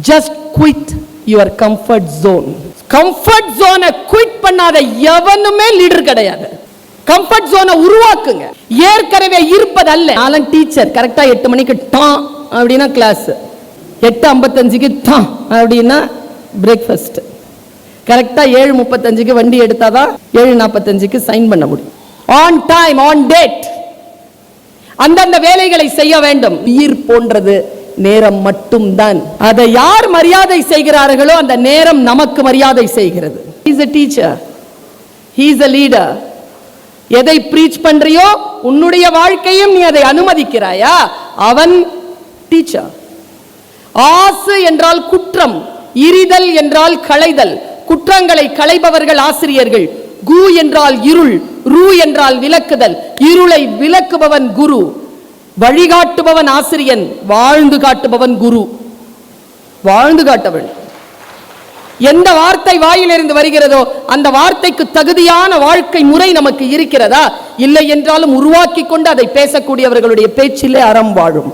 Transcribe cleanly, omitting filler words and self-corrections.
Just quit your comfort zone. Comfort ஜோனை quit பண்ணாத எவனுமே லீடர் கிடையாது. கம்ஃபர்ட் ஜோனை உருவாக்குங்க. ஏற்கனவே இருப்பதல்ல. நானும் டீச்சர், கரெக்டா 8 மணிக்கு டான் அப்படின்னா கிளாஸ், 8:55க்கு டான் அப்படின்னா பிரேக்ஃபாஸ்ட், கரெக்டா 7:35க்கு வண்டி எடுத்தாதான் 7:45க்கு சைன் பண்ண முடியும். ஆன் டைம், ஆன் டேட் அந்தந்த வேலைகளை செய்ய வேண்டும். உயிர் போன்றது நேரம் மட்டும்தான். அதை யார் மரியாதை செய்கிறார்களோ அந்த நேரம் நமக்கு மரியாதை செய்கிறது. He is a teacher, he is a leader. எதை பிரீச் பண்றியோ உன்னுடைய வாழ்க்கையும் நீ அதை அனுமதிக்கிறாயா, அவன் டீச்சர். ஆசு என்றால் குற்றம், இரிதல் என்றால் களைதல். குற்றங்களை களைபவர்கள் ஆசிரியர்கள். கு என்றால் இருள், ரு என்றால் விளக்குதல். இருளை விளக்குபவன் குரு, வழிகாட்டுபவன் ஆசிரியன், வாழ்ந்து காட்டுபவன் குரு. வாழ்ந்து காட்டவன். எந்த வார்த்தை வாயிலிருந்து வருகிறதோ அந்த வார்த்தைக்கு தகுதியான வாழ்க்கை முறை நமக்கு இருக்கிறதா? இல்லை என்றாலும் உருவாக்கி கொண்டு அதை பேசக்கூடியவர்களுடைய பேச்சிலே அறம் வாழும்.